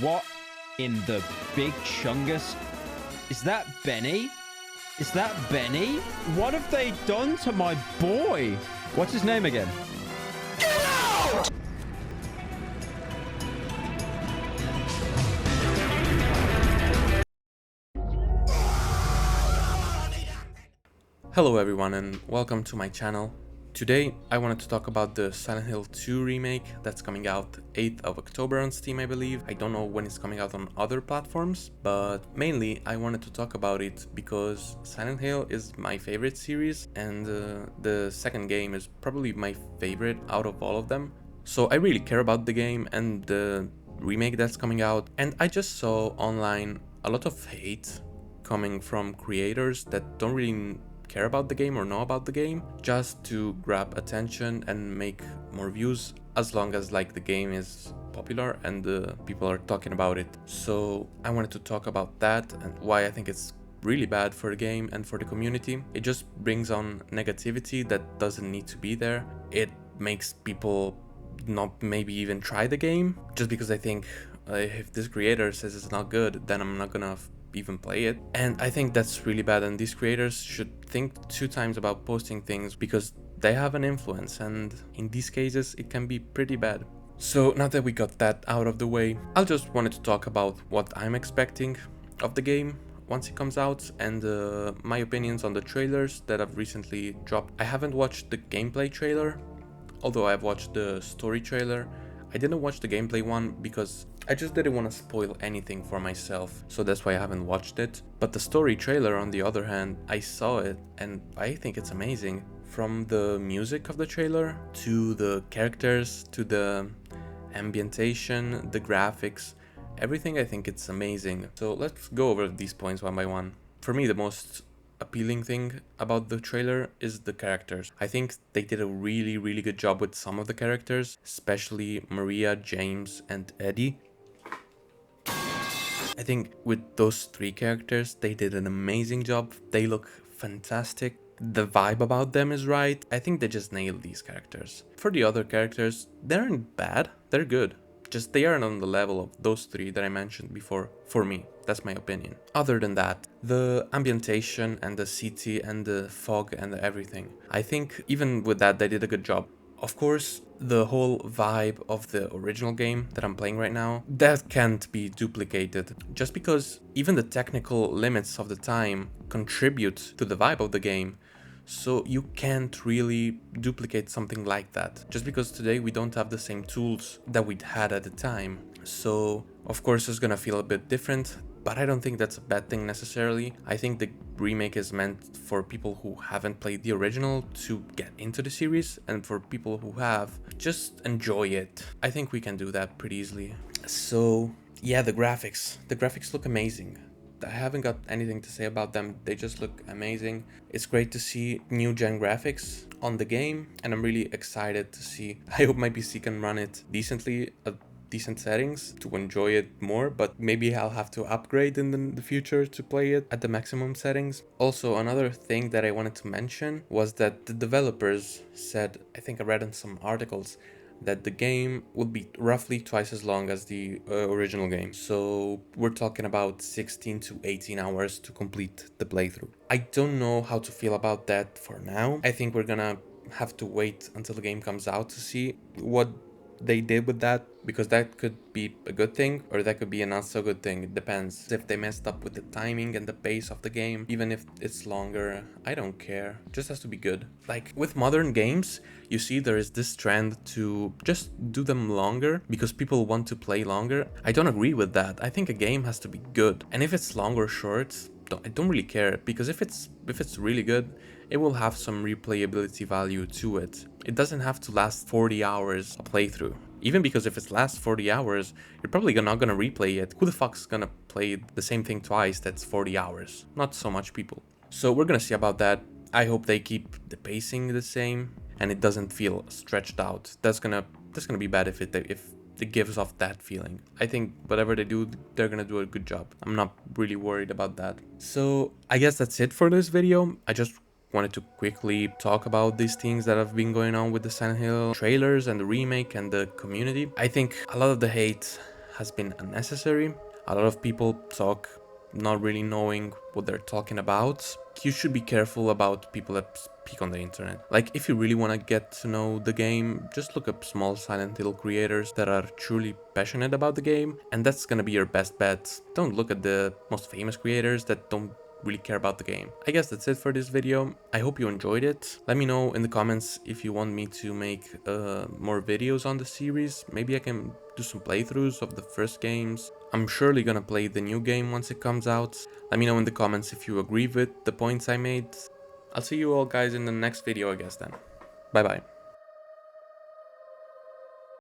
What in the big chungus? Is that Benny? Is that Benny? What have they done to my boy? What's his name again? Hello everyone and welcome to my channel. Today I wanted to talk about the Silent Hill 2 remake that's coming out 8th of October on Steam, I believe. I don't know when it's coming out on other platforms, but mainly I wanted to talk about it because Silent Hill is my favorite series and the second game is probably my favorite out of all of them. So I really care about the game and the remake that's coming out, and I just saw online a lot of hate coming from creators that don't really care about the game or know about the game, just to grab attention and make more views, as long as like the game is popular and people are talking about it. So I wanted to talk about that and why I think it's really bad for the game and for the community. It just brings on negativity that doesn't need to be there. It makes people not maybe even try the game, just because I think if this creator says it's not good, then I'm not gonna even play it. And I think that's really bad, and these creators should think 2 times about posting things because they have an influence, and in these cases it can be pretty bad. So now that we got that out of the way, I just wanted to talk about what I'm expecting of the game once it comes out, and my opinions on the trailers that have recently dropped. I haven't watched the gameplay trailer, although I've watched the story trailer. I didn't watch the gameplay one because I just didn't want to spoil anything for myself, so that's why I haven't watched it. But the story trailer, on the other hand, I saw it and I think it's amazing. From the music of the trailer, to the characters, to the ambientation, the graphics, everything, I think it's amazing. So let's go over these points one by one. For me, the most appealing thing about the trailer is the characters. I think they did a really good job with some of the characters, especially Maria, James, and Eddie. I think with those 3 characters, they did an amazing job. They look fantastic. The vibe about them is right. I think they just nailed these characters. For the other characters, they aren't bad, they're good. Just they aren't on the level of those 3 that I mentioned before, for me. That's my opinion. Other than that, the ambientation and the city and the fog and everything, I think even with that they did a good job. Of course, the whole vibe of the original game that I'm playing right now, that can't be duplicated, just because even the technical limits of the time contribute to the vibe of the game. So you can't really duplicate something like that, just because today we don't have the same tools that we had at the time. So of course it's gonna feel a bit different, but I don't think that's a bad thing necessarily. I think the remake is meant for people who haven't played the original to get into the series, and for people who have, just enjoy it. I think we can do that pretty easily. So yeah, the graphics look amazing. I haven't got anything to say about them, they just look amazing. It's great to see new gen graphics on the game, and I'm really excited to see. I hope my PC can run it decently at decent settings to enjoy it more, but maybe I'll have to upgrade in the future to play it at the maximum settings. Also, another thing that I wanted to mention was that the developers said, I think I read in some articles, that the game would be roughly twice as long as the original game. So we're talking about 16 to 18 hours to complete the playthrough. I don't know how to feel about that for now. I think we're gonna have to wait until the game comes out to see what they did with that, because that could be a good thing or that could be a not so good thing. It depends. If they messed up with the timing and the pace of the game, even if it's longer, I don't care. It just has to be good. Like with modern games, you see there is this trend to just do them longer because people want to play longer. I don't agree with that. I think a game has to be good, and if it's long or short, I don't really care, because if it's really good, it will have some replayability value to it. It doesn't have to last 40 hours a playthrough. Even because if it lasts 40 hours, you're probably not gonna replay it. Who the fuck's gonna play the same thing twice that's 40 hours? Not so much people. So we're gonna see about that. I hope they keep the pacing the same and it doesn't feel stretched out. That's gonna be bad if it gives off that feeling. I think whatever they do, they're gonna do a good job. I'm not really worried about that. So I guess that's it for this video. I just wanted to quickly talk about these things that have been going on with the Silent Hill trailers and the remake and the community. I think a lot of the hate has been unnecessary. A lot of people talk not really knowing what they're talking about. You should be careful about people that speak on the internet. Like, if you really want to get to know the game, just look up small Silent Hill creators that are truly passionate about the game, and that's gonna be your best bet. Don't look at the most famous creators that don't really care about the game. I guess that's it for this video. I hope you enjoyed it. Let me know in the comments if you want me to make more videos on the series. Maybe I can do some playthroughs of the first games. I'm surely gonna play the new game once it comes out. Let me know in the comments if you agree with the points I made. I'll see you all guys in the next video, I guess then. Bye bye.